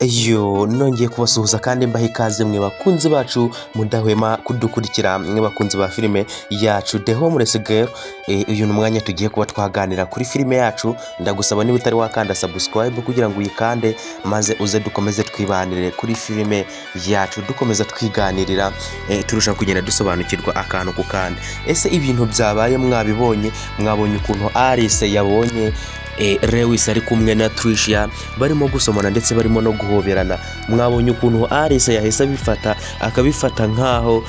nongeye kubasuhuza kandi mbaha ikaze mwe bakunzi bacu mudahwema kudukurikira, mwe bakunzi ba filime yacu The Homeless Girl. Uyu ni umwanya tugiye kuba twaganira kuri filime yacu. Ndagusaba niba utari wakanda subscribe kugira ngo uyikande maze uze dukomeze twibanire kuri filime yacu, dukomeza twiganirira, turushaho kugenda dusobanukirwa akantu ku kandi. Ese ibintu byabaye mwabibonye? Mwabonye ukuntu Alice yabonye Lewis ari kumwe na Tricia barimo gusomana ndetse barimo no guhoberana? Mwabonye ukuntu Alice yahise akabifata nkaho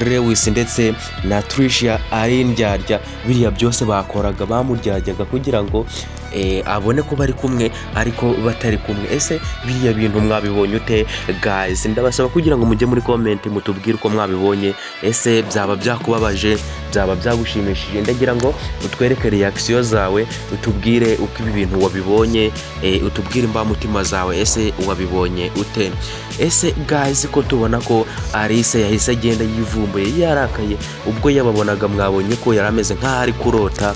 Lewis ndetse na Tricia ari indyarya, biriya byose bakoraga bamuryaryaga kugira ngo abone ko bari kumwe ariko batari kumwe. Ese biriya bintu mwabibonye ute guys? Ndabasaba kugira ngo mujye muri comment mutubwire uko mwabibonye. Ese byaba byakubabaje, byaba byagushimishije? Ndagira ngo utwereke reaction zawe, utubwire uko ibi bintu wabibonye, utubwire imbamutima zawe. Ese wabibonye ute? Ese guys ko tubona ko Alice yahise agenda yivumbuye yarakaye ubwo yababonaga, mwabonye ko yari ameze nk'aho ari kurota,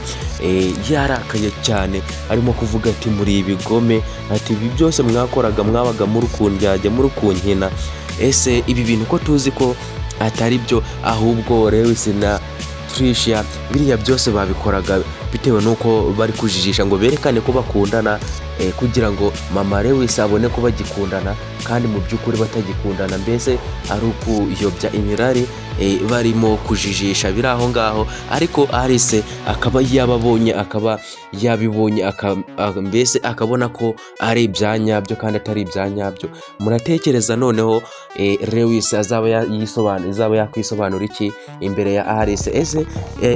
yarakaye cyane, arimo kuvuga ati muri ibigome, ati ibi byose mwakoraga mwabaga muri kundyajya muri kunkina. Ese ibi bintu ko tuzi ko atari byo, ahubwo Lewis na Tricia biriya byose babikoraga bitewe nuko bari kujijisha ngo berekane ko bakundana, kugira ngo mama Lewis abone ko bagikundana kandi mu by'ukuri batagikundana. Mbese ari ukuyobya imirari, barimo kujijisha biri aho ngaho, ariko Alice akaba yabibonye mbese akabona ko ari ibyanyabyo kandi atari ibyanyabyo. Muratekereza noneho Lewis azaba yakwisobanura iki imbere ya Alice? Ese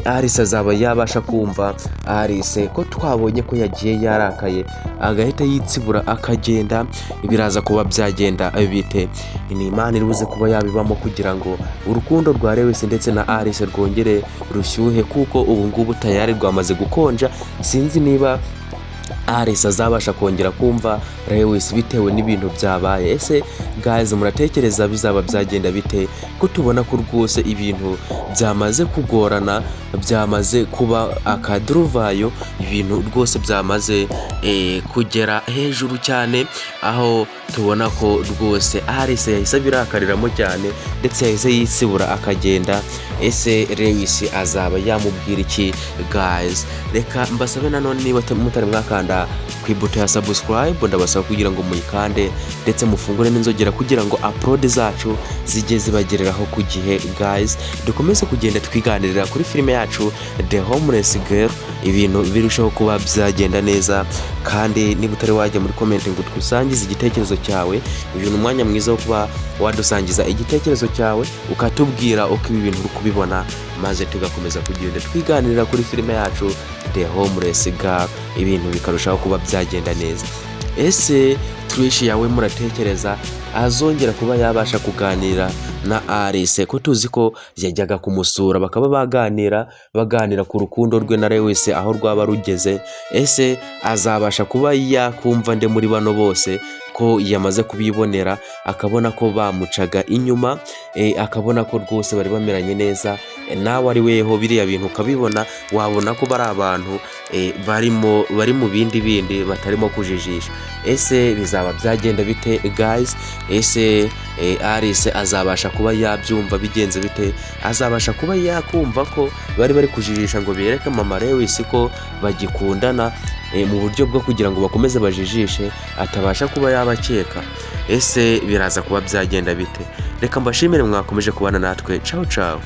Alice azaba yabasha kumva Alice ko twabonye ko yagiye yarakaye agahita yitsibura akagenda? Biraza kuba byagenda bite? Ni Imana iribuze kuba yabibamo kugira ngo urukundo rwa Lewis ndetse na Alice rwongere rushyuhe, kuko ubu ngubu tayari rwamaze gukonja. Sinzi niba Alice azabasha kongera kumva Lewis bitewe n'ibintu byabaye. Ese guys muratekereza bizaba byagenda bite? Ko tubona ko rwose ibintu byamaze kugorana, byamaze kuba akaduruvayo, ibintu rwose byamaze kugera hejuru cyane, aho tubona ko rwose Alice yahise abirakariramo cyane ndetse yahise yitsibura akagenda. Ese Lewis azaba yamubwira iki guys? Reka mbasabe nanone niba mutari mwakanda ku ibuto ya subscribe, ndabasaba kugira ngo muyikande ndetse mufungure n'inzogera kugira ngo upload zacu zijye zibagereraho ku gihe guys. Dukomeze kugenda twiganirira kuri filime yacu The Homeless Girl, ibintu birushaho kuba byagenda neza. Kandi niba utari wajya muri comment ngo twisangize igitekerezo cyawe, uyu ni umwanya mwiza wo kuba wadusangiza igitekerezo cyawe ukatubwira uko ibi bintu uri kubibona, maze tugakomeza kugenda twiganirira kuri filime yacu The Homeless Girl, ibintu bikarushaho kuba byagenda neza. Ese Tricia yawe muratekereza azongera kuba yabasha kuganira na Alice? Ko tuzi ko yajyaga kumusura bakaba baganira ku rukundo rwe na Lewis aho rwaba rugeze. Ese azabasha kuba yakumva nde muri bano bose ko yamaze kubibonera, akabona ko bamucaga inyuma, akabona ko rwose bari bameranye neza? Nawe ari weho biriya bintu ukabibona, wabona ko bari abantu bari mu bindi batarimo kujijisha. Ese bizaba byagenda bite guys? Ese Alice azabasha kuba yabyumva bigenze bite? Azabasha kuba yakumva ko bari kujijisha ngo bereke mama Lewis ko bagikundana, mu buryo bwo kugira ngo bakomeze bajijishe atabasha kuba yabakeka? Ese biraza kuba byagenda bite? Reka mbashimire mwakomeje kubana natwe. Ciao ciao.